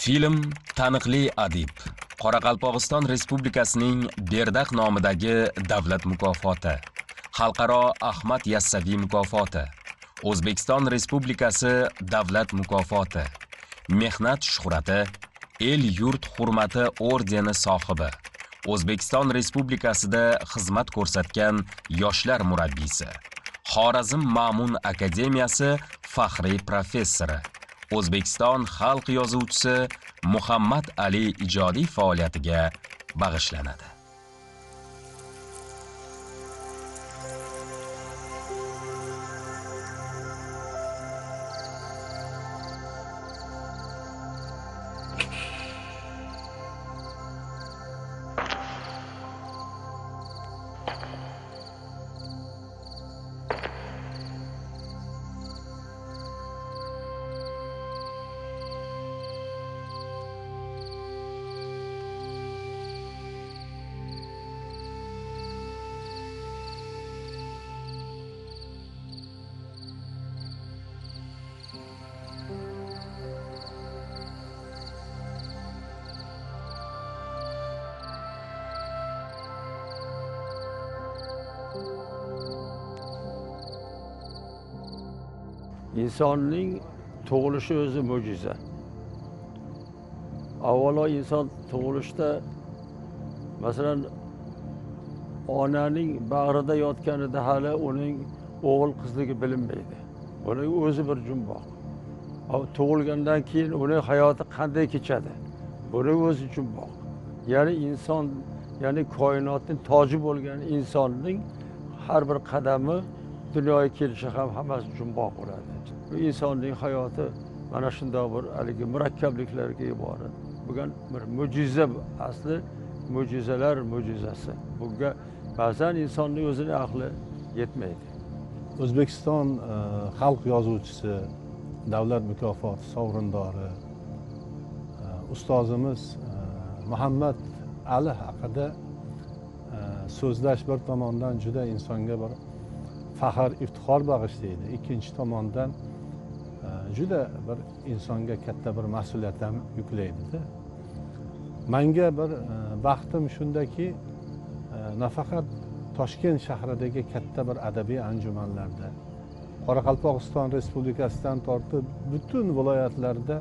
Film taniqli adib Qoraqalpog'iston Respublikasining Berdaq nomidagi davlat mukofoti, Xalqaro Ahmad Yassaviy mukofoti, O'zbekiston Respublikasi davlat mukofoti, Mehnat shuhrati, El yurt hurmati ordeni sohibi, O'zbekiston Respublikasida xizmat ko'rsatgan yoshlar murabbiysi, Xorazm Ma'mun akademiyasi faxriy professori, O'zbekiston xalq yozuvchisi Muhammad Ali ijodiy faoliyatiga bag'ishlanadi. İnsanın tug'ilishi o'zi mo'jiza. Avvalo inson tug'ilishda masalan onaning bag'rida yotganida hali uning o'g'il qizligi bilinmaydi. Uning o'zi bir jumboq. Tug'ilgandan keyin uning hayoti qanday kechadi? Buning o'zi jumboq. Ya'ni inson, ya'ni koinotning toji bo'lgan insonning har bir qadami dunyoga kelishi ham hammasi jumboq bo'ladi. Bu insonning hayoti mana shunday bir haligi murakkabliklarga iborat. Bugun bir mo'jiza, asli mo'jizalar mo'jizasi. Bunga ba'zan insonning o'zining aqli yetmaydi. O'zbekiston xalq yozuvchisi davlat mukofoti sovrindori ustozimiz Muhammad Ali haqida so'zlash bir tomondan juda insonga bir faxr, iftixor bag'ishlaydi. Ikkinchi tomondan juda bir insonga katta bir mas'uliyat ham yuklaydi. Menga bir baxtim shundaki, nafaqat Toshkent shahridagi katta bir adabiy anjumanlarda, Qoraqalpog'iston Respublikasidan tortib butun viloyatlarda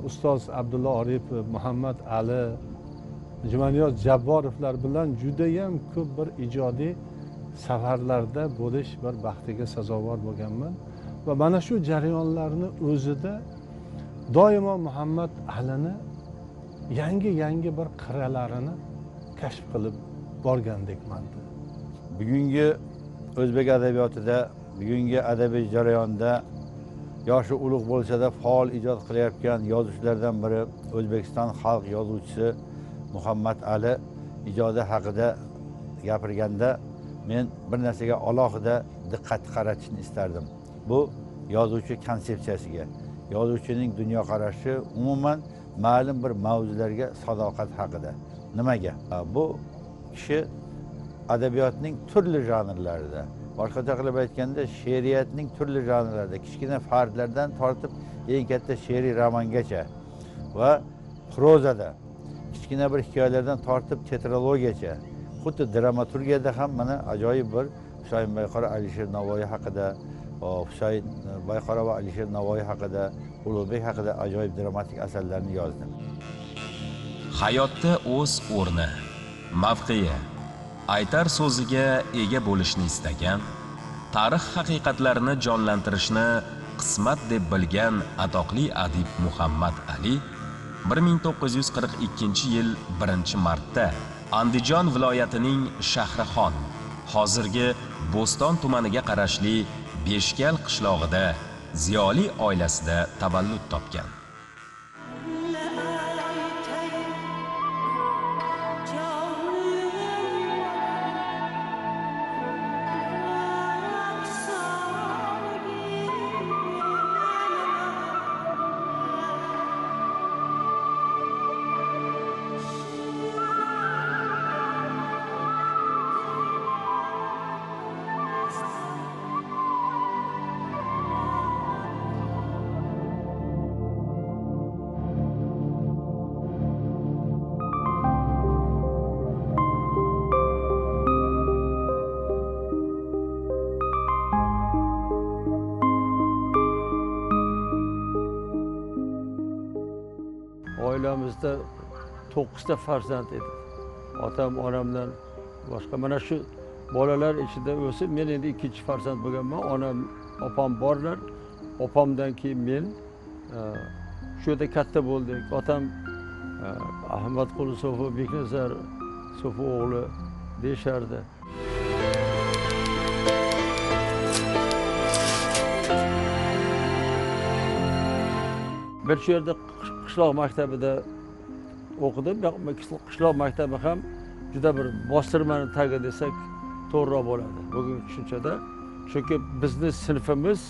ustoz Abdulla Oripov, Muhammad Ali, Jumaniyot Jabborovlar bilan juda ham ko'p bir ijodiy safarlarda bo'lish bir baxtiga sazovor bo'lganman va mana shu jarayonlarni o'zida doimo Muhammad Alini yangi bir qirralarini kashf qilib borgandekman. Bugungi o'zbek adabiyotida, bugungi adabiy jarayonda yoshi ulug' bo'lsa-da faol ijod qilayotgan yozuvchilardan biri O'zbekiston xalq yozuvchisi Muhammad Ali ijodi haqida gapirganda men bir narsaga alohida diqqat qaratishni istardim. Bu yozuvchi konsepsiyasiga, yozuvchining dunyoqarashi, umuman ma'lum bir mavzularga sadoqat haqida. Nimaga? Bu kishi adabiyotning turli janrlarida, boshqacha qilib aytganda she'riyatning turli janrlarida, kichkina fardlardan tortib eng katta she'riy romangacha va prozada, kichkina bir hikoyalardan tortib tetralogiyacha, xuddi dramaturgiyada ham mana ajoyib bir Husayn Bayqora Alisher Navoiy haqida, Husayn Bayqora va Alisher Navoiy haqida, Ulug'bek haqida ajoyib dramatik asarlarni yozdi. Hayotda o'z o'rni, mavqei, aytar so'ziga ega bo'lishni istagan, tarix haqiqatlarini jonlantirishni qismat deb bilgan atoqli adib Muhammad Ali 1942-yil 1-martda Andijon viloyatining Shahrixon, hozirgi Bo'ston tumaniga qarashli Beshkal qishlog'ida ziyoli oilasida tavallud topgan. oilamizda 9 ta farzand edi. Otam, onamdan boshqa. Mana shu bolalar ichida o'sib, men endi ikkinchi farzand bo'lganman. Onam, opam borlar. Opamdan keyin men shu yerda katta bo'ldik. Otam Ahmadquli Sofi, Beknazar Sofi o'g'li deyishardi. Bir shu yerda qishloq maktabida o'qidim. Qishloq maktabi ham juda bir bostirmani tagi desak to'g'riroq bo'ladi bugungi tushunchada. Chunki bizning sinfimiz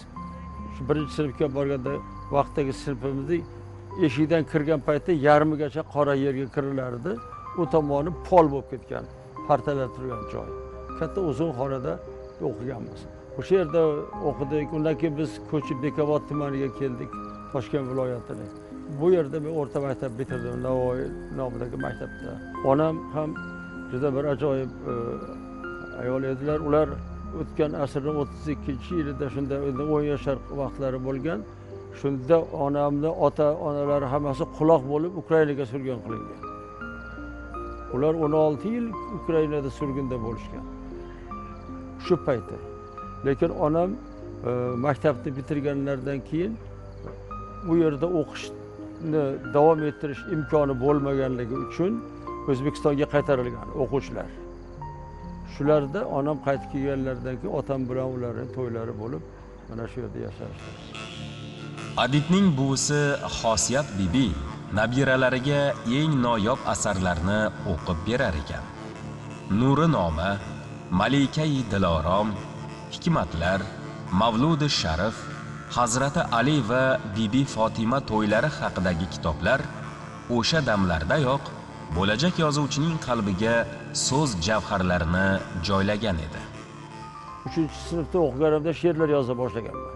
shu birinchi sinfga borganda vaqtdagi sinfimizning eshikdan kirgan paytda yarmigacha qora yerga kirilardi. U tomoni pol bo'lib ketgan, partalar turgan joy. Katta uzun xonada o'qiganmiz. O'sha yerda o'qidik. Undan keyin biz ko'chib Bekobod tumaniga keldik, Toshkent viloyatiga. Bu yerda men o'rta maktab bitirdim, Navoiy nomidagi maktabda. Onam ham juda bir ajoyib ayol edilar. Ular o'tgan asrning 32-yilida shunda 10 yoshlar vaqtlari bo'lgan. Shunda onamni ota-onalari hammasi quloq bo'lib Ukrainaga surgun qilingan. Ular 16 yil Ukrainada surgunda bo'lishgan. Shu paytda. Lekin onam maktabni bitirganlardan keyin bu yerda o'qishni davom ettirish imkoni bo'lmaganligi uchun O'zbekistonga qaytarilgan o'quvchilar. Shularda onam qaytib kelganlaridan keyin otam bilan ularning to'ylari bo'lib, mana shu yerda yashashdi. Adibning buvisi Xosiyat bibi nabiralariga eng noyob asarlarni o'qib berar ekan. Nuri noma, Malikai Dilorom, Hikmatlar, Mavludi Sharif, Hazrati Ali va bibi Fatima to'ylari haqidagi kitoblar o'sha damlardayoq bo'lajak yozuvchining qalbiga so'z javharlarini joylagan edi. 3-sinfda o'qiganimda she'rlar yoza boshlaganman.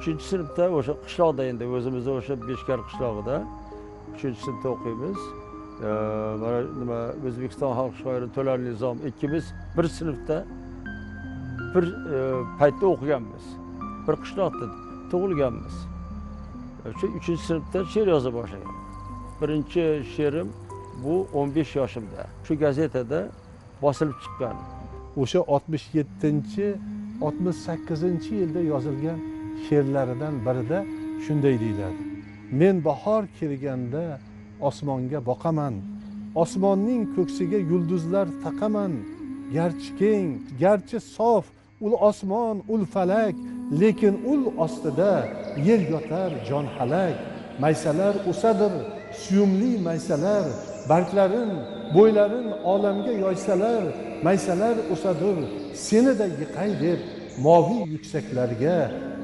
3-sinfda o'sha qishloqda, endi o'zimizda o'sha Beshkar qishlog'ida 3-sinfda o'qiymiz. Mana nima O'zbekiston xalq shoiri To'lan Nizom ikkimiz bir sinfda bir paytda o'qiganmiz. Bir qishloqda tug'ilganmiz. Shu 3-sinfda she'r yoza boshlaganman. Birinchi she'rim bu 15 yoshimda. Shu gazetada bosilib chiqqan. O'sha 67-68-yilda yozilgan she'rlaridan birida shunday deyiladi. Men bahor kelganda osmonga boqaman. Osmonning ko'ksiga yulduzlar taqaman. Garchi keng, garchi sof, ul osmon, ul falak, lekin ul ostida yer yotar jon halak. Maysalar o'sadir, suyumli maysalar, barglarin, bo'ylarin olamga yoysalar, maysalar o'sadir, seni de yiqay deb, moviy yuksaklarga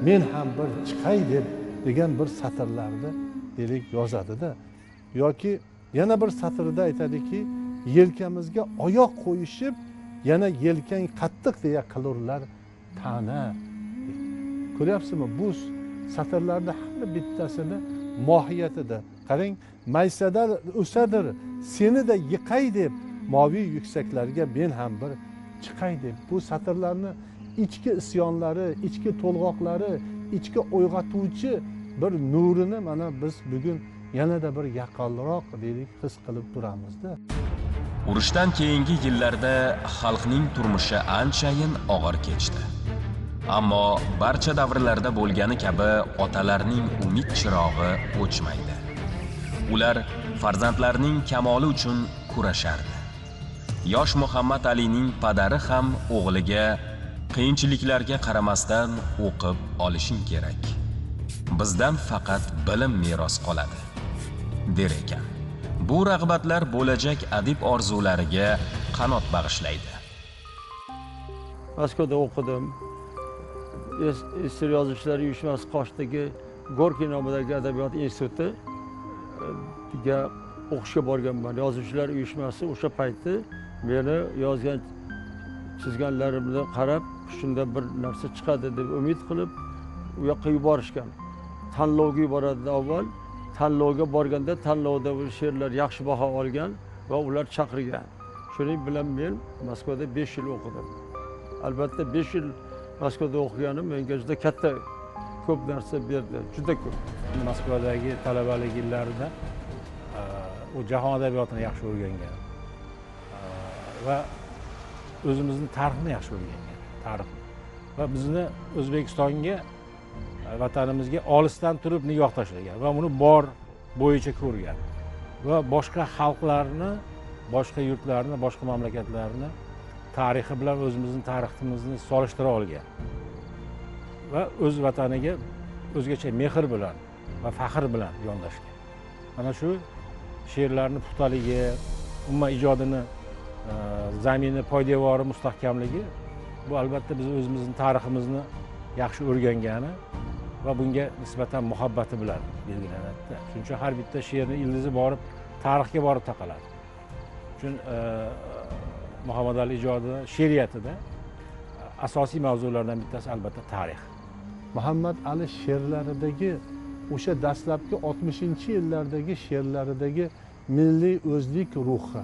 men ham bir chiqay deb degan bir satrlarda delik yozadi-da. Yoki yana bir satrda aytadiki, yelkamizga oyoq qo'yishib, yana yelkang qattiq deya qilurlar ta'na. Ko'ryapsizmi? Bu satrlarda har bittasini mohiyatida qarang, maysalar o'sadir, seni de yiqay deb, moviy yuksaklarga men ham bir chiqay deb. Bu satrlarni ichki isyonlari, ichki to'lg'oqlari, ichki uyg'otuvchi bir nurini mana biz bugun yanada bir yaqinroq deylik his qilib turamizda. Urushdan keyingi yillarda xalqning turmushi anchayin og'ir kechdi. Ammo barcha davrlarda bo'lgani kabi otalarning umid chirog'i o'chmaydi. Ular farzandlarining kamoli uchun kurashardi. Yosh Muhammad Alining padari ham o'g'liga qiyinchiliklarga qaramasdan o'qib olishing kerak. Bizdan faqat bilim meros qoladi, der ekan. Bu rag'batlar bo'lajak adib orzulariga qanot bag'ishlaydi. Moskvada o'qidim. Esir yozuvchilar uyushmasi Qoshdagi Gorkiy nomidagi adabiyot institutiga o'qishga borganman. Yozuvchilar uyushmasi o'sha paytda meni yozgan chizganlarimni qarab, shunda bir narsa chiqadi deb umid qilib u yoqqa yuborishgan. Tanlovga yuboradi avval. Tanlovga borganda tanlovda bu she'rlar yaxshi baho olgan va ular chaqirgan. Shuning bilan men Moskvada 5 yil o'qidim. Albatta 5 yil Moskvada o'qiganim menga juda katta ko'p narsa berdi, juda ko'p. Moskvadagi talabalik yillarida u jahon adabiyotini yaxshi o'rgangan va o'zimizni tarixni yaxshi o'rgangan. Tarix va bizni O'zbekistonga, vatanimizga olisdan turib nigoh tashlagan va uni bor bo'yicha ko'rgan va boshqa xalqlarni, boshqa yurtlarni, boshqa mamlakatlarni tarixi bilan o'zimizning tariximizni solishtira olgan va o'z vataniga o'zgacha mehr bilan va faxr bilan yondashgan. Mana shu she'rlarni puxtaligi, umuman ijodini zamini, poydevori mustahkamligi bu albatta biz o'zimizning tariximizni yaxshi o'rgangani va bunga nisbatan muhabbati bilan belgilanadi. Shuning uchun har bitta she'rning ildizi borib tarixga borib taqaladi. Chunki Muhammad Ali ijodi she'riyatida asosiy mavzulardan bittasi albatta tarix. Muhammad Ali she'rlaridagi o'sha dastlabki 60-yillardagi she'rlaridagi milliy o'zlik ruhi,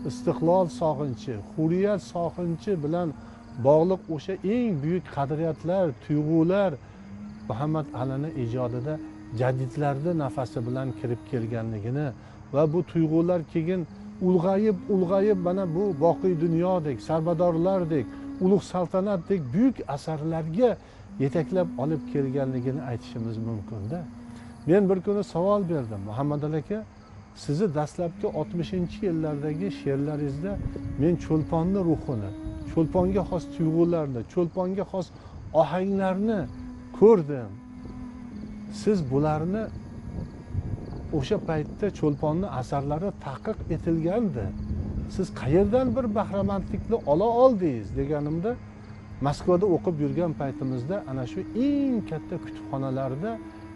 istiqlol sog'inchi, hurriyat sog'inchi bilan bog'liq o'sha eng buyuk qadriyatlar, tuyg'ular Muhammad Alini ijodida jadidlarda nafasi bilan kirib kelganligini va bu tuyg'ular keyin ulg'ayib mana bu boqiy dunyodek, sarbadorlardek, ulug' saltanatdek buyuk asarlarga yetaklab olib kelganligini aytishimiz mumkin-da. Men bir kuni savol berdim. Muhammad Ali aka, sizni dastlabki 60-yillardagi she'rlaringizda men cho'lponni ruhini, cho'lponga xos tuyg'ularni, cho'lponga xos ohanglarni ko'rdim. Siz bularni o'sha paytda cho'lponni asarlari taqiq etilgandi. Siz qayerdan bir bahramandlikni ola oldingiz deganimda, Moskvada o'qib yurgan paytimizda ana shu eng katta kutubxonalarda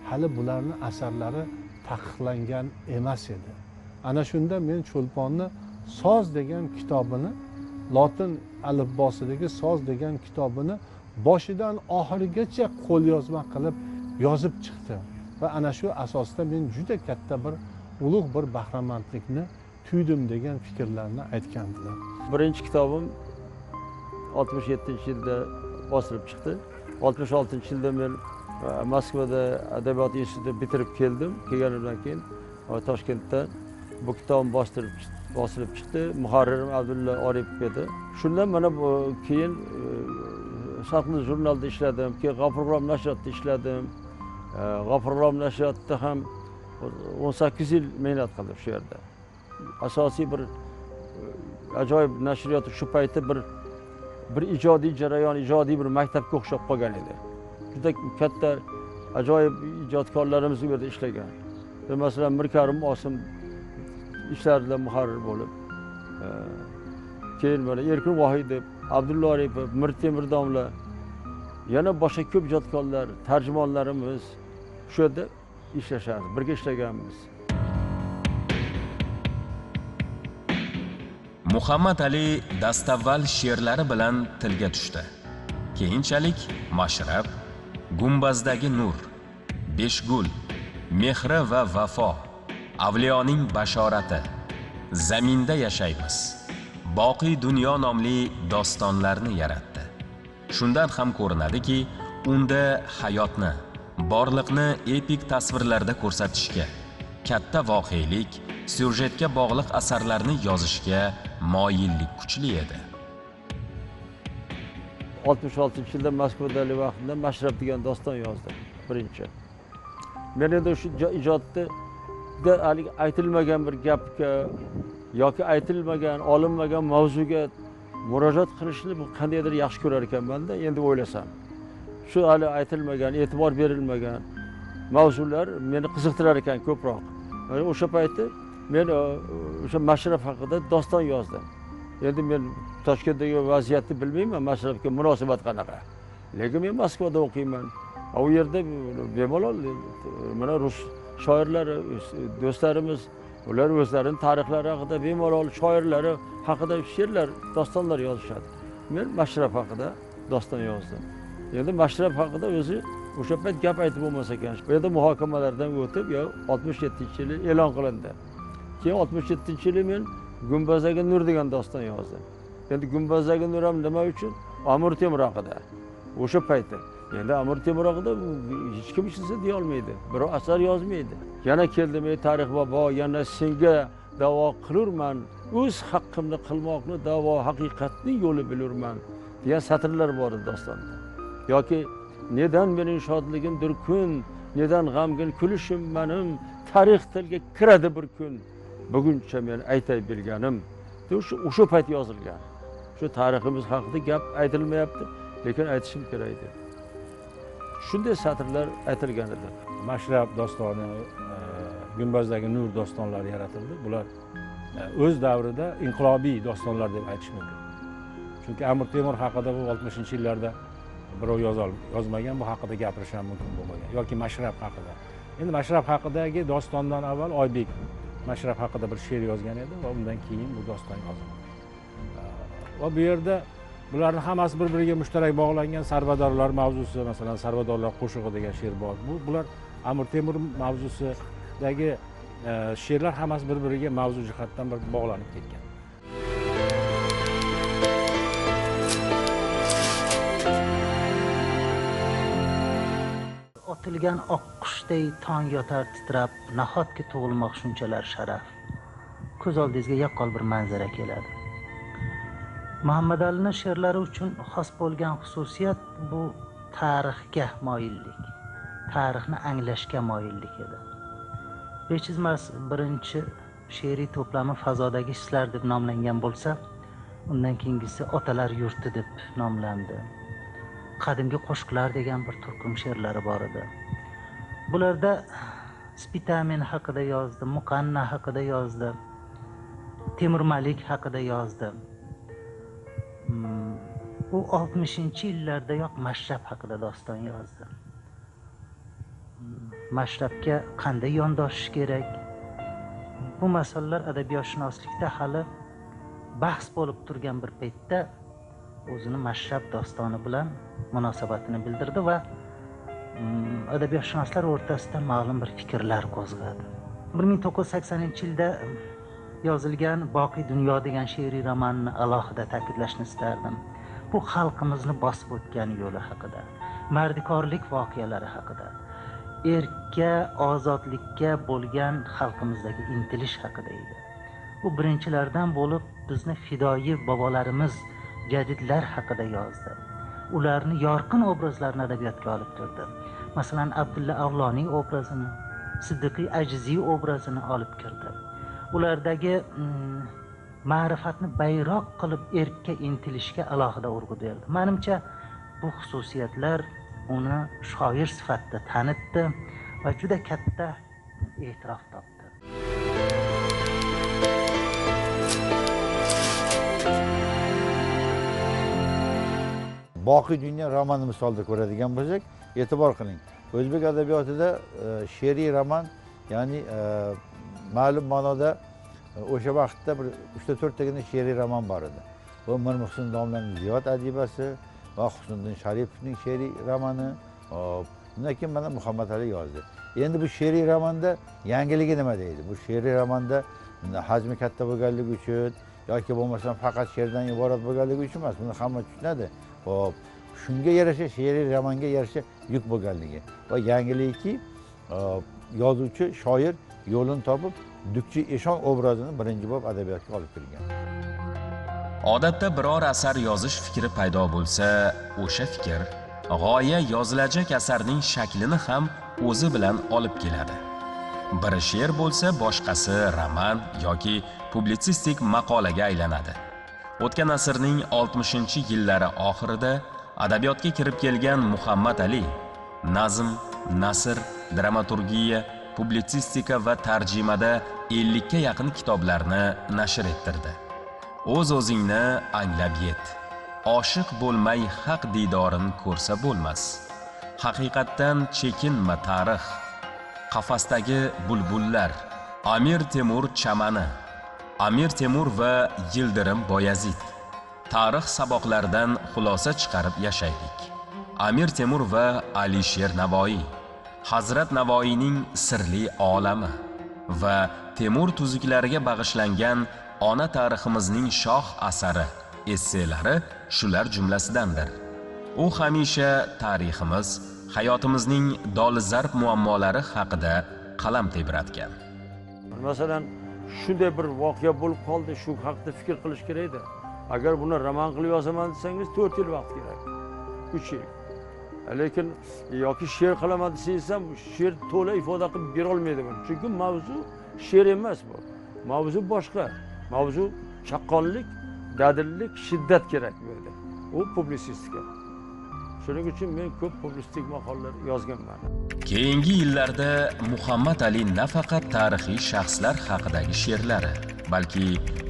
hali bularni asarlari taqiqlangan emas edi. Ana shunda men cho'lponni soz degan kitobini, lotin alifbosidagi soz degan kitobini boshidan oxirigacha qo'lyozma qilib yozib chiqdim va ana shu asosda men juda katta bir ulug' bir bahramandlikni tuydim degan fikrlarni aytgandilar. Birinchi kitobim 67-yilda bosilib chiqdi. 66-yilda men Moskvada Adabiyot institutini bitirib keldim. Kelganimdan keyin Toshkentdan bu kitobim bosilib chiqdi. Muharririm Abdulla Oripov edi. Shundan mana bu keyin Sharqmiz jurnalida ishladim, keyin G'afurg'ulom nashriyotida ishladim. G'afurg'ulom nashriyotida ham 18 yil mehnat qildim shu yerda. Asosiy bir ajoyib nashriyot shu paytda bir ijodiy jarayon, ijodiy bir maktabga o'xshab qolgan edi. Juda katta ajoyib ijodkorlarimiz bu yerda ishlagan. Masalan, Mirkarim Osim ishlarida muharrir bo'lib, keyin mana Erkin Vohidov, Abdulla Oripov, Mir Temur domla, yana boshqa ko'p ijodkorlar, tarjimonlarimiz shu yerda ishlashardi, birga ishlaganmiz. Muhammad Ali dastavval she'rlari bilan tilga tushdi. Keyinchalik Mashrab, Gumbazdagi nur, Beshgul, Mehri va vafo, Avliyoning bashorati, Zaminda yashaymiz, Boqiy dunyo nomli dostonlarni yaratdi. Shundan ham ko'rinadiki, unda hayotni, borliqni epik tasvirlarda ko'rsatishga, katta voqelik, syujetga bog'liq asarlarni yozishga moyillik kuchli edi. 66-yilda Moskvadagi vaqtida Mashrab degan doston yozdim, birinchi. Men endi shu ijodda aytilmagan bir gapga yoki aytilmagan, olinmagan mavzuga murojaat qilishni bu qandaydir yaxshi ko'rar ekanman-da, endi o'ylasam. Shu hali aytilmagan, e'tibor berilmagan mavzular meni qiziqtirar ekan ko'proq. O'sha paytda men o'sha Mashrab haqida doston yozdim. Endi men Toshkentdagi vaziyatni bilmayman, Mashrabga munosabat qanaqa. Lekin men Moskvada o'qiyman. U yerda bemalol mana rus shoirlari, do'stlarimiz, ular o'zlarining tarixlari haqida, bemalol shoirlari haqida she'rlar, dostonlar yozishadi. Men Mashrab haqida doston yozdim. Endi Mashrab haqida o'zi o'sha payt gap aytib bo'lmas ekan. Bu yerda muhokamalardan o'tib, 67-yili e'lon qilindi. Keyin 67-yili men Gumbazdagi nur degan doston yozdim. Endi Gumbazdagi nur ham nima uchun? Amir Temur haqida. O'sha paytda. Endi Amir Temur haqida hech kim hech narsa deya olmaydi. Biror asar yozmaydi. Yana keldim, tarix bobo, yana senga davo qilurman, o'z haqqimni qilmoqni davo haqiqatning yo'li bilurman degan satrlar bor edi dostonda. Yoki neden mening shodligimdir kun, neden g'amgin kulishim menim, tarix tilga kiradi bir kun. Buguncha men aytay bilganim. O'sha payt yozilgan. Shu tariximiz haqida gap aytilmayapti, lekin aytishim kerak edi. Shunday satrlar aytilgan edi. Mashrab dostoni, Gumbazdagi nur dostonlari yaratildi. Bular o'z davrida inqilobiy dostonlar deb aytish mumkin. Chunki Amir Temur haqida bu 60-yillarda birov yozmagan, bu haqida gapirish ham mumkin bo'lmagan. Yoki Mashrab haqida. Endi Mashrab haqidagi dostondan avval Oybek Mashrab haqida bir she'r yozgan edi va undan keyin bu doston yozildi. Va bu yerda bularning hammasi bir-biriga mushtarak bog'langan sarvadorlar mavzusi, masalan, sarvadorlar qo'shig'i degan she'r bor. Bular Amir Temur mavzusidagi she'rlar hammasi bir-biriga mavzu jihatdan bir bog'lanib ketgan. Otilgan oqqushday tong yotar titrab, nahotki tug'ilmoq shunchalar sharaf. Ko'z oldingizga yaqqol bir manzara keladi. Muhammad Alining she'rlari uchun xos bo'lgan xususiyat bu tarixga moyillik, tarixni anglashga moyillik edi. Bechizmas birinchi she'riy to'plami Fazodagi hislar deb nomlangan bo'lsa, undan keyingisi Otalar yurti deb nomlandi. Qadimgi qo'shiqlar degan bir turkum she'rlari bor edi. Bularda Spitamin haqida yozdi, Muqanna haqida yozdi, Temur Malik haqida yozdi. U 60-yillardayoq Mashrab haqida doston yozdi. Mashrabga qanday yondoshish kerak? Bu masalalar adabiyotshunoslikda hali bahs bo'lib turgan bir paytda o'zini Mashrab dostoni bilan munosabatini bildirdi va adabiyotshunoslar o'rtasida ma'lum bir fikrlar qo'zg'adi. 1980-yilda yozilgan Boqiy dunyo degan she'riy romanni alohida ta'kidlashni istardim. Bu xalqimizni bosib o'tgan yo'li haqida, mardikorlik voqealari haqida, erkka, ozodlikka bo'lgan xalqimizdagi intilish haqida edi. Bu birinchilardan bo'lib bizni fidoyi bobolarimiz, jadidlar haqida yozdi. Ularni yorqin obrazlarni adabiyotga olib kirdi. Masalan, Abdulla Avloniy obrazini, Siddiqiy Ajiziy obrazini olib kirdi. Ulardagi ma'rifatni bayroq qilib erkka intilishga alohida urg'u berdi. Menimcha, bu xususiyatlar uni shoir sifatida tanitdi va juda katta e'tirof topdi. Boqiy dunyo romanni misolda ko'radigan bo'lsak, e'tibor qiling. O'zbek adabiyotida she'riy roman, ya'ni ma'lum ma'noda o'sha vaqtda bir 3-4 tagina she'riy roman bor edi. Bu Mir Muhsin domlaning Ziyod adibasi va Husniddin Sharipovning she'riy romani. Undan keyin mana Muhammad Ali yozdi. Endi bu she'riy romanda yangiligi nima deydi? Bu she'riy romanda hajmi katta bo'lganligi uchun yoki bo'lmasam faqat she'rdan iborat bo'lganligi uchun emas, buni hamma tushunadi. Hop, shunga yarasha she'riy romanga yarasha yuk bo'lganligi va yangiliki yozuvchi, shoir yo'lini topib Dukchi Eshon obrazini birinchi bo'lib adabiyotga olib kirgan. Odatda biror asar yozish fikri paydo bo'lsa, o'sha fikr g'oya yozilajak asarning shaklini ham o'zi bilan olib keladi. Biri she'r bo'lsa, boshqasi roman yoki publitsistik maqolaga aylanadi. O'tgan asrning 60-yillari oxirida adabiyotga kirib kelgan Muhammad Ali nazm, nasr, dramaturgiya, publitsistika va tarjimada 50 ga yaqin kitoblarni nashr ettirdi. O'z-o'zingni anglab yet. Oshiq bo'lmay haq didorini ko'rsa bo'lmas. Haqiqatdan chekinma tarix. Qafasdagi bulbullar, Amir Temur chamani, Amir Temur va Yildirim Boyazid. Tarix saboqlaridan xulosa chiqarib yashaylik. Amir Temur va Alisher Navoiy, Hazrat Navoiyning sirli olami va Temur tuzuklariga bag'ishlangan ona tariximizning shoh asari, esselari shular jumlasidandir. U hamisha tariximiz, hayotimizning dolzarb muammolari haqida qalam tebratgan. Masalan, shunday bir voqea bo'lib qoldi, shu haqida fikr qilish kerak edi. Agar buni roman qilib yozaman desangiz 4 yil vaqt kerak, 3 yil. Lekin yoki she'r qilaman desangiz ham she'r to'la ifoda qilib bera olmaydi buni. Chunki mavzu she'r emas bu. Mavzu boshqa. Mavzu chaqqonlik, dadillik, shiddat kerak bu yerda. U publisistika. Shuning uchun men ko'p publisistik maqolalar yozganman. Keyingi yillarda Muhammad Ali nafaqat tarixiy shaxslar haqidagi she'rlari, balki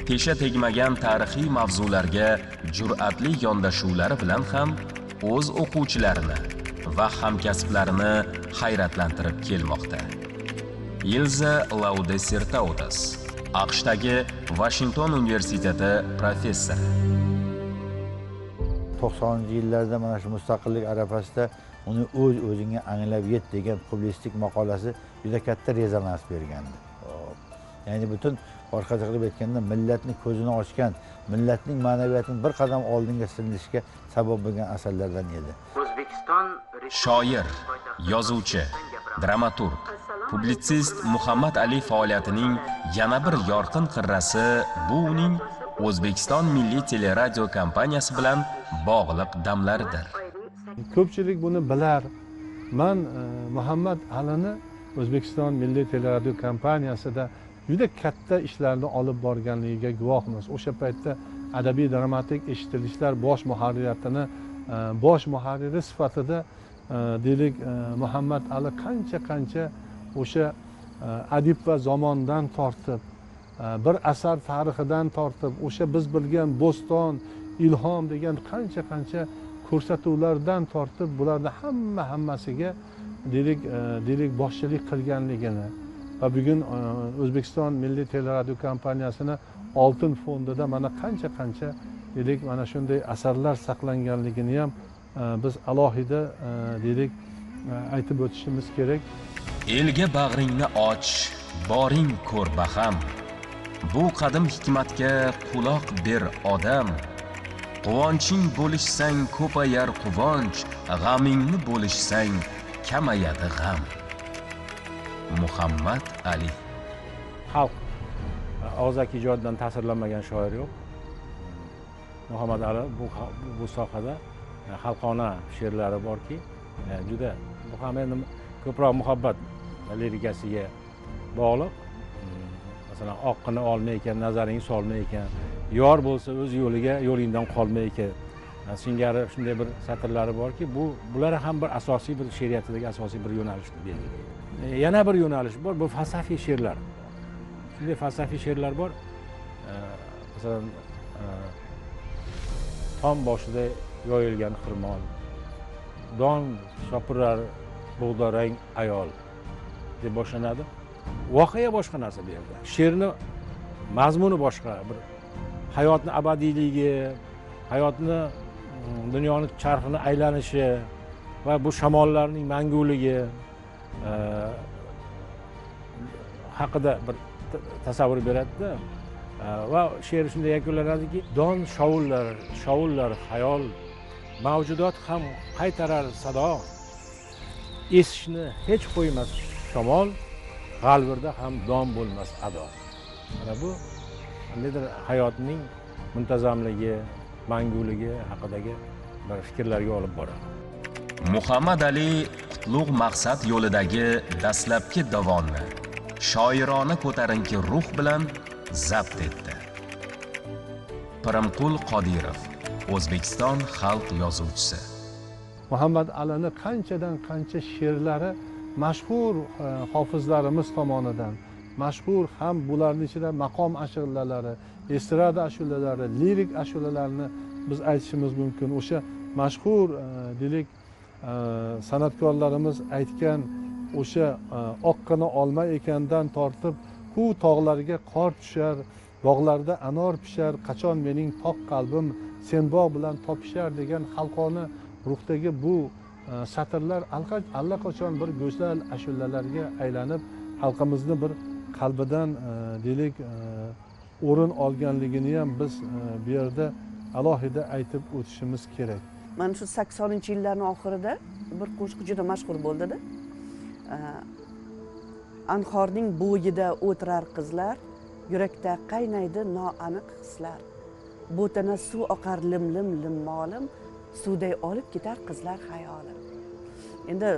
tesha tegmagan tarixiy mavzularga jur'atli yondashuvlari bilan ham o'z o'quvchilarini va hamkasblarini hayratlantirib kelmoqda. Ilza Laudesertautas, AQShdagi Washington universiteti professori. 90-yillarda mana shu mustaqillik arafasida uni o'zingga anglab yet degan publisistik maqolasi juda katta rezonans bergandi. Ya'ni butun boshqacha qilib aytganda millatni ko'zini ochgan, millatning ma'naviyatini bir qadam oldinga silishiga sabab bo'lgan asarlardan edi. O'zbekiston Shoir, yozuvchi, dramaturg, publitsist Muhammad Ali faoliyatining yana bir yorqin qirrasi bu uning O'zbekiston Milliy teleradio kompaniyasi bilan bog'liq damlaridir. Ko'pchilik buni bilar. Men Muhammad Alini O'zbekiston Milliy teleradio kompaniyasida juda katta ishlarni olib borganligiga guvohmiz. O'sha paytda adabiy dramatik eshitilishlar bosh muharririyatini bosh muharriri sifatida deylik Muhammad Ali qancha o'sha adib va zamondan tortib bir asar tarixidan tortib o'sha biz bilgan Bo'ston, Ilhom degan qancha ko'rsatuvlardan tortib bularni hammasiga deylik boshchilik qilganligini va bugun O'zbekiston Milliy teleradio kompaniyasini oltin fondida mana qancha deylik mana shunday asarlar saqlanganligini ham biz alohida deylik aytib o'tishimiz kerak. Elga bag'ringni och, boring ko'r baham. Bu qadim hikmatga quloq ber odam. Quvonching bo'lishsang ko'payar quvonch, g'amingni bo'lishsang kamayadi g'am. Muhammad Ali. Xalq og'zaki ijodidan ta'sirlanmagan shoir yo'q. Muhammad Ali bu sohada xalqona she'rlari borki, juda bu ham endi ko'proq muhabbat lirikasiga bog'liq. Masalan, oqqini olmaykan, nazaring solmaykan, yor bo'lsa o'z yo'lingdan qolmaykan. Singari shunday bir satrlari borki, bular ham bir asosiy bir she'riyatidagi asosiy bir yo'nalishni belgilaydi. Yana bir yo'nalish bor, bu falsafiy she'rlar. Shunday falsafiy she'rlar bor. Masalan, tom boshida yoyilgan xirmon, don shopirar bug'dorang ayol deb boshlanadi. Voqea boshqa narsa bu yerda. She'rni mazmuni boshqa, bir hayotni abadiyligi, hayotni dunyoning charxini aylanishi va bu shamollarning manguligi haqida bir tasavvur beradi-da. Va she'r shunday yakunlanadiki, don shovullar xayol, mavjudot ham qaytarar sado, esishni hech qo'ymas shamol, g'alvirda ham don bo'lmas ado. Mana bu qandaydir hayotning muntazamligi, manguligi haqidagi bir fikrlarga olib boradi. Muhammad Ali qutlug' maqsad yo'lidagi dastlabki dovonni shoirona ko'tarinki ruh bilan zabt etdi. Pirimqul Qodirov, O'zbekiston xalq yozuvchisi. Muhammad Alini qancha she'rlari mashhur hofizlarimiz tomonidan mashhur ham bularning ichida maqom ashulalari, estrada ashulalari, lirik ashulalarni biz aytishimiz mumkin. O'sha mashhur deylik san'atkorlarimiz aytgan o'sha oqqini olma ekandan tortib ku tog'larga qor tushar, bog'larda anor pishar, qachon mening toq qalbim sen bog' bilan topishar degan xalqona ruhdagi bu satrlar allaqachon bir go'zal ashulalarga aylanib xalqimizni bir qalbidan deylik o'rin olganligini ham biz bu yerda alohida aytib o'tishimiz kerak. Mana shu 80-yillarning oxirida bir qo'shiq juda mashhur bo'ldi-da. Anhorning bo'yida o'tirar qizlar, yurakda qaynaydi noaniq hislar. Bo'tana suv oqar lim-lim limmolim, suvday olib ketar qizlar xayolim. Endi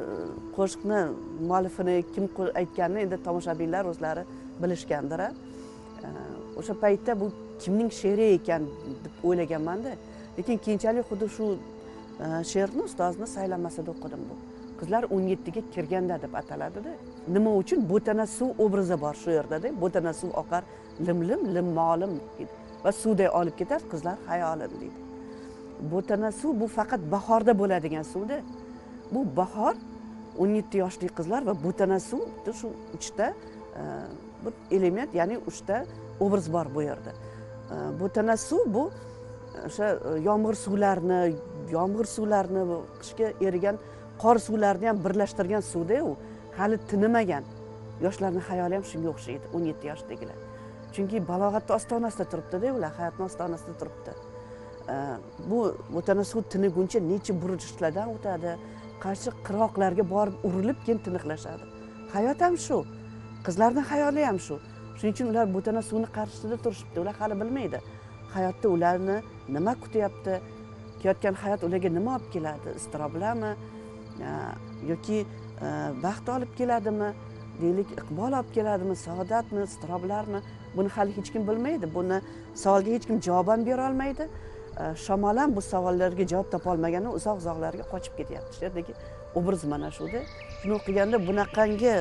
qo'shiqni muallifini kim aytganini endi tomoshabinlar o'zlari bilishgandir. O'sha paytda bu kimning she'ri ekan deb o'ylaganman-da. Lekin keyinchalik xuddi shu she'rni ustozni saylanmasida o'qidim bu. Qizlar 17 ga kirganda deb ataladi-da. Nima uchun bo'tana suv obrazi bor shu yerda-da. Bo'tana suv oqar lim-lim limmolim deydi. Va suvday olib ketar qizlar xayolim deydi. Bo'tana suv bu faqat bahorda bo'ladigan suvda. Bu bahor 17 yoshli qizlar va bo'tana suv shu uchta bir element, ya'ni uchta obraz bor bu yerda. Bo'tana suv bu o'sha yomg'ir suvlarini qishga erigan qor suvlarini ham birlashtirgan suvda u hali tinimagan. Yoshlarning xayoli ham shunga o'xshaydi 17 yoshdagilar. Chunki balog'atning ostonasida turibdi-da, ular hayotning ostonasida turibdi. Bu bo'tana suv tiniguncha necha burchlardan o'tadi, qarshi qirg'oqlarga borib urilib keyin tiniqlashadi. Hayot ham shu, qizlarning xayoli ham shu. Shuning uchun ular bo'tana suvni qarshisida turishibdi. Ular hali bilmaydi. Hayotda ularni nima kutyapti, kelayotgan hayot ularga nima olib keladi, iztiroblarmi yoki baxt olib keladimi, deylik iqbol olib keladimi, saodatmi, iztiroblarmi, buni hali hech kim bilmaydi. Buni savolga hech kim javob ham bera olmaydi. Shamol ham bu savollarga javob topa olmagani uzoq-uzoqlarga qochib ketyapti. Sherdagi obraz mana shuda. Shuni o'qiganda bunaqangi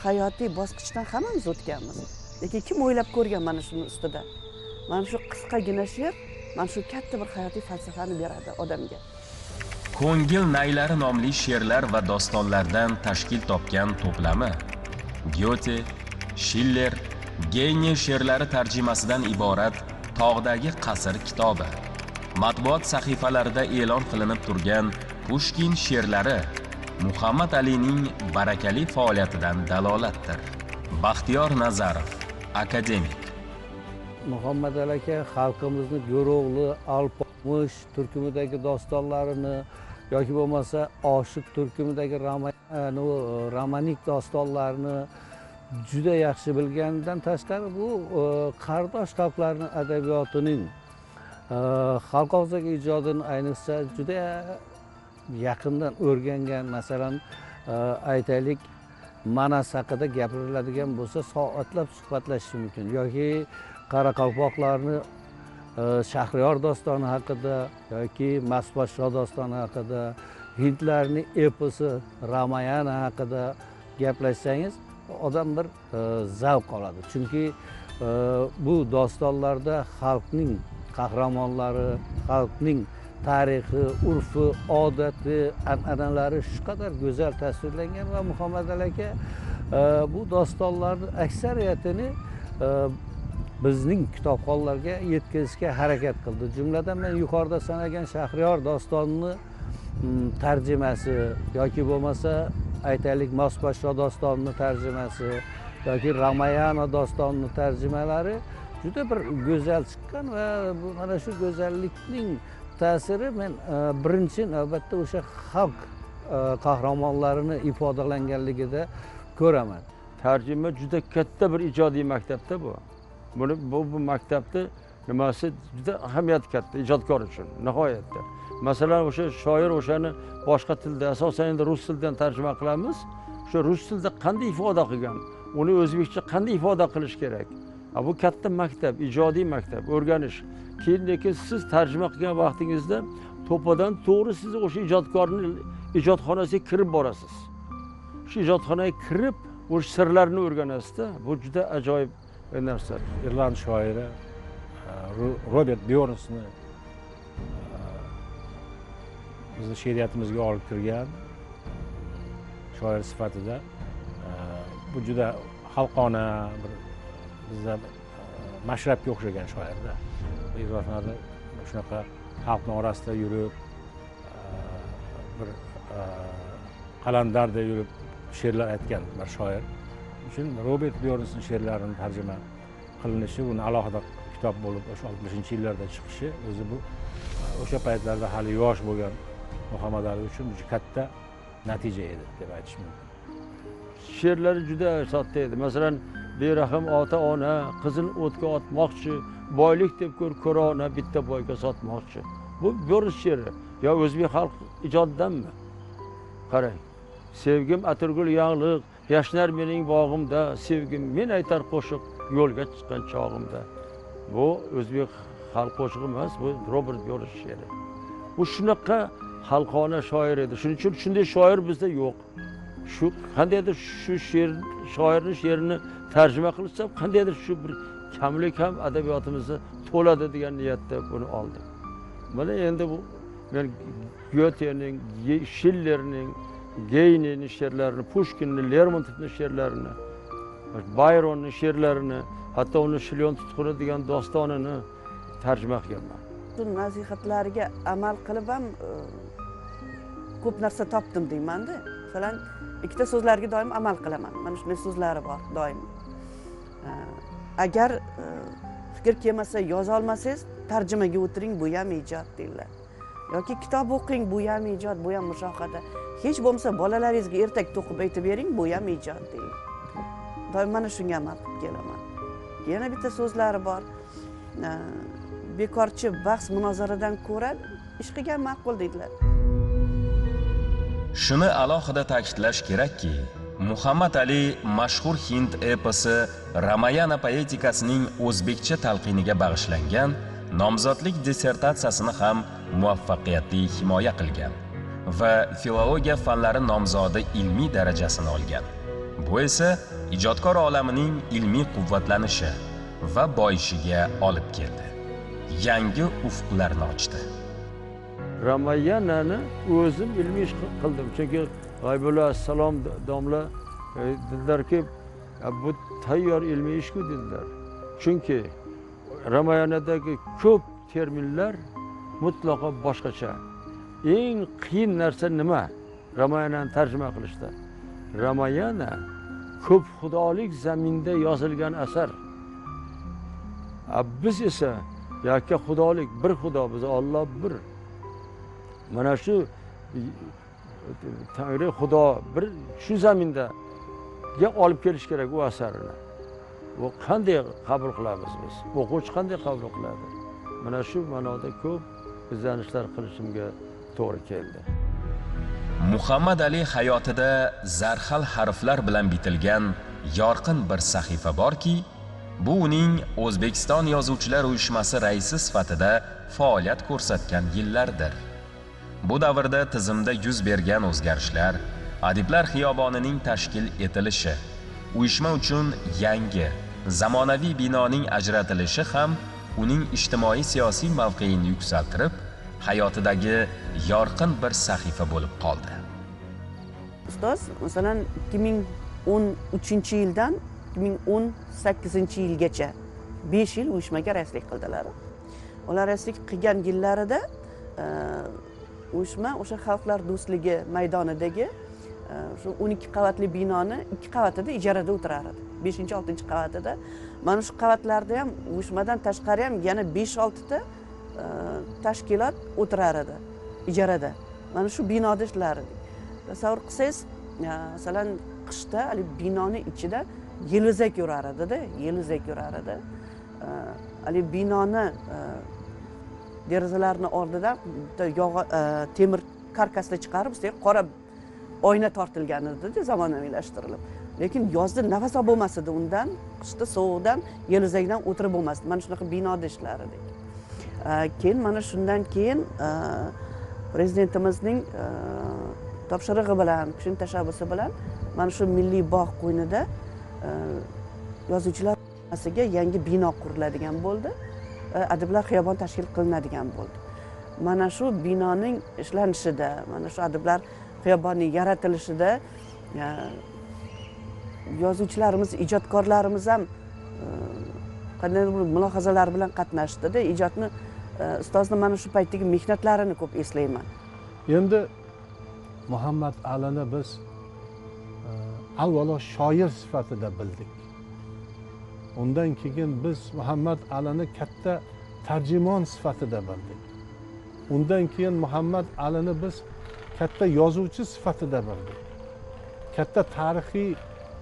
hayotiy bosqichdan hammamiz o'tganmiz. Lekin kim o'ylab ko'rgan mana shuni ustida? Mana shu qisqagina she'r mana shu katta bir hayotiy falsafani beradi odamga. Ko'ngil naylari nomli she'rlar va dostonlardan tashkil topgan to'plami Goethe, Schiller, Geyne she'rlari tarjimasidan iborat Tog'dagi qasr kitobi. Matbuot sahifalarida e'lon qilinib turgan Pushkin she'rlari Muhammad Alining barakali faoliyatidan dalolatdir. Baxtiyor Nazarov, akademik. Muhammad Ali aka xalqimizni Go'ro'g'li, Alpomush turkumidagi dostonlarini yoki bo'lmasa Oshiq turkumidagi romanik dostonlarni juda yaxshi bilganidan tashqari bu qardosh xalqlarning adabiyotining xalq og'zaki ijodini ayniqsa juda yaqindan o'rgangan. Masalan, aytaylik, Manas haqida gapiriladigan bo'lsa soatlab suhbatlashish mumkin. Yoki Qoraqalpoqlarni Shahriyor dostoni haqida yoki Masposhsho dostoni haqida, hindlarning eposi Ramayana haqida gaplashsangiz odam bir zavq oladi. Chunki bu dostonlarda xalqning qahramonlari, xalqning tarixi, urfi, odati, an'analari shu qadar go'zal tasvirlangan va Muhammad Ali aka bu dostonlarning aksariyatini bizning kitobxonlarga yetkazishga harakat qildi. Jumladan men yuqorida sanagan Shahriyor dostonining tarjimasi yoki bo'lmasa aytaylik Masposhsho dostonining tarjimasi yoki Ramayana dostonining tarjimalari juda bir go'zal chiqqan va mana shu go'zallikning ta'siri men birinchi navbatda o'sha xalq qahramonlarini ifodalanganligida ko'raman. Tarjima juda katta bir ijodiy maktabda bu. Bu maktabda nimasi juda ahamiyati katta ijodkor uchun nihoyatda. Masalan, o'sha shoir o'shani boshqa tilda, asosan endi rus tilidan tarjima qilamiz. O'sha rus tilida qanday ifoda qilgan, uni o'zbekcha qanday ifoda qilish kerak? Bu katta maktab, ijodiy maktab, o'rganish. Lekin siz tarjima qilgan vaqtingizda to'padan to'g'ri siz o'sha ijodkorning ijodxonasiga kirib borasiz. Shu ijodxonaga kirib o'sha sirlarni o'rganasiz-da. Bu juda ajoyib narsa. Irland shoiri Robert Byornsni bizni she'riyatimizga olib kirgan shoir sifatida bu juda xalqona bir bizda mashrabga o'xshagan shoirda. Yozuvlarda shunaqa xalqning orasida yurib bir qalandardek yurib she'rlar aytgan bir shoir. Uchun Robert Byornsning she'rlarini tarjima qilinishi, uni alohida kitob bo'lib o'sha 60-yillarda chiqishi o'zi bu o'sha paytlarda hali yosh bo'lgan Muhammad Ali uchun juda katta natija edi deb aytish mumkin. She'rlari juda sodda edi. Masalan, berahm ota ona qizil o'tga otmoqchi, boylik deb ko'rona bitta boyga sotmoqchi. Bu bo'rish she'ri. Yo o'zbek xalq ijodidanmi? Qarang. Sevgim atirgul yangliq, yashnar mening bog'imda, sevgim men aytar qo'shiq yo'lga chiqqan chog'imda. Bu o'zbek xalq qo'shig'i emas, bu Robert Byork she'ri. Bu shunaqa xalqona shoir edi. Shuning uchun shunday shoir bizda yo'q. Shu qandaydir shu shoirning she'rini tarjima qilsa, qandaydir shu bir kamlik ham adabiyotimizda to'ladi degan niyatda buni oldim. Mana endi bu men Goethe'ning, Schillerning, Heine'ning she'rlarini, Pushkinning, Lermontovning she'rlarini, Byronning she'rlarini, hatto uni Shilyon tutquni degan dostonini tarjima qilganman. Bu nasihatlariga amal qilib ham ko'p narsa topdim deyman-da. Masalan, ikkita so'zlarga doim amal qilaman. Mana shunday so'zlari bor doim. Agar fikr kelmasa, yoza olmasangiz, tarjimaga o'tiring, bu ham ijod deydilar. Yoki kitob o'qing, bu ham ijod, bu ham mushohada. Hech bo'lmasa bolalaringizga ertak to'qib aytib bering, bu ham ijod deydilar. Doim mana shunga amal qilib kelaman. Yana bitta so'zlari bor. Bekorchi bahs munozaradan ko'ra ish qilgan ma'qul deydilar. Shuni alohida ta'kidlash kerakki, Muhammad Ali mashhur hind eposi Ramayana poetikasining o'zbekcha talqiniga bag'ishlangan nomzodlik dissertatsiyasini ham muvaffaqiyatli himoya qilgan va filologiya fanlari nomzodi ilmiy darajasini olgan. Bu esa ijodkor olamining ilmiy quvvatlanishi va boyishiga olib keldi. Yangi ufqlarni ochdi. Ramayanani o'zim ilmiy ish qildim. Chunki G'oyibullo assalom domla dedilarki, bu tayyor ilmiy ish-ku dedilar. Chunki Ramayanadagi ko'p terminlar mutlaqo boshqacha. Eng qiyin narsa nima? Ramayanani tarjima qilishda. Ramayana ko'p xudolik zaminda yozilgan asar. Biz esa yakka xudolik, bir xudo, biz Alloh bir. Mana shu Tangri xudo bir shu zaminda olib kelish kerak u asarni. Bu qanday qabul qilamiz biz? O'quvchi qanday qabul qiladi? Mana shu ma'noda ko'p izlanishlar qilishimga to'g'ri keldi. Muhammad Ali hayotida zarxal harflar bilan bitilgan yorqin bir sahifa borki, bu uning O'zbekiston Yozuvchilar uyushmasi raisi sifatida faoliyat ko'rsatgan yillardir. Bu davrda tizimda yuz bergan o'zgarishlar, adiblar xiyobonining tashkil etilishi, uyushma uchun yangi, zamonaviy binoning ajratilishi ham uning ijtimoiy-siyosiy mavqeini yuksaltirib, hayotidagi yorqin bir sahifa bo'lib qoldi. Ustoz, masalan, 2013-yildan 2018-yilgacha 5 yil uyushmaga raislik qildilar. Ular raislik qilgan yillarida uyushma o'sha Xalqlar do'stligi maydonidagi shu 12 qavatli binoni 2 qavatida ijarada o'tirar edi. 5-6 qavatida. Mana shu qavatlarda ham uyushmadan tashqari ham yana 5-6 ta tashkilot o'tirar edi ijarada. Mana shu binoda ishlar edi. Tasavvur qilsangiz, masalan, qishda hali binoni ichida yelvizak yurar edi-da, yelvizak yurar edi. Hali binoni derazalarning oldidan temir karkasda chiqarib, ustiga qora oyna tortilgan edi, zamonaviylashtirilib. Lekin yozda nafas olib bo'lmas edi undan, qishda sovuqdan, yelvizakdan o'tirib bo'lmasdi. Mana shunaqa binoda ishlar edik. Keyin mana shundan keyin prezidentimizning topshirig'i bilan, kishining tashabbusi bilan mana shu milliy bog' qo'ynida yozuvchilar uyushmasiga yangi bino quriladigan bo'ldi. Adiblar xiyobon tashkil qilinadigan bo'ldi. Mana shu binoning ishlanishida, mana shu adiblar xiyobonining yaratilishida yozuvchilarimiz, ijodkorlarimiz ham qandaydir mulohazalar bilan qatnashdida. Ijodni, ustozni mana shu paytdagi mehnatlarini ko'p eslayman. Endi Muhammad Alini biz avvalo shoir sifatida bildik. Undan keyin biz Muhammad Alini katta tarjimon sifatida bildik. Undan keyin Muhammad Alini biz katta yozuvchi sifatida bildik. Katta tarixiy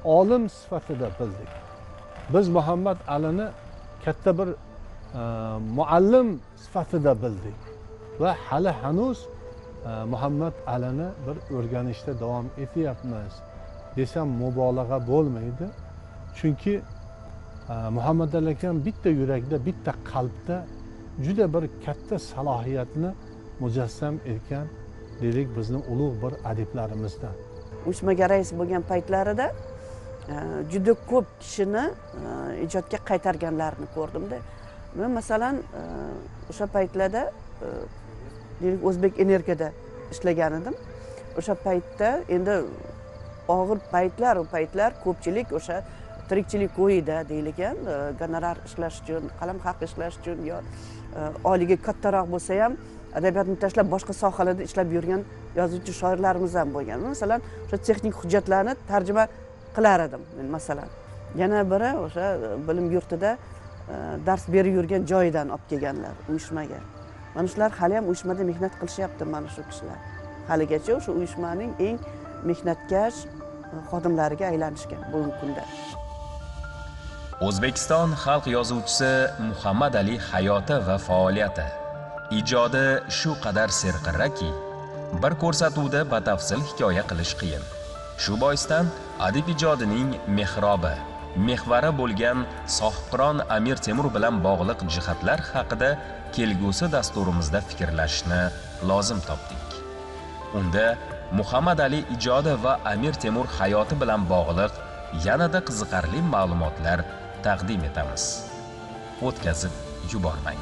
olim sifatida bildik. biz Muhammad Alini katta bir muallim sifatida bildik va hali hanuz Muhammad Alini bir o'rganishda davom etyapmiz desam mubolag'a bo'lmaydi. Chunki Muhammad Ali akam bitta yurakda, bitta qalbda juda bir katta salohiyatni mujassam etgan deylik bizning ulug' bir adiblarimizdan. Uyushmaga rais bo'lgan paytlarida juda ko'p kishini ijodga qaytarganlarini ko'rdimda. Men masalan o'sha paytlarda deylik O'zbek Energiyada ishlagan edim. O'sha paytda endi og'ir paytlar, u paytlar ko'pchilik o'sha tirikchilik qo'yida deyilgan, gonorar ishlash uchun, qalam haq ishlash uchun yo oyliga kattaroq bo'lsa ham adabiyotni tashlab boshqa sohalarda ishlab yurgan yozuvchi shoirlarimiz ham bo'lgan. Masalan, o'sha texnik hujjatlarni tarjima qilar edim men masalan. Yana biri o'sha bilim yurtida dars berib yurgan joyidan olib kelganlar uyushmaga. Mana shular hali ham uyushmada mehnat qilishyapti mana shu kishilar. Haligacha o'sha uyushmaning eng mehnatkash xodimlariga aylanishgan bugungi kunda. O'zbekiston xalq yozuvchisi Muhammad Ali hayoti va faoliyati, ijodi shu qadar serqirraki, bir ko'rsatuvda batafsil hikoya qilish qiyin. Shu boisdan adib ijodining mehrobi, mehvari bo'lgan Sohibqiron Amir Temur bilan bog'liq jihatlar haqida kelgusi dasturimizda fikrlashni lozim topdik. Unda Muhammad Ali ijodi va Amir Temur hayoti bilan bog'liq yanada qiziqarli ma'lumotlar taqdim etamiz. O'tkazib yubormang.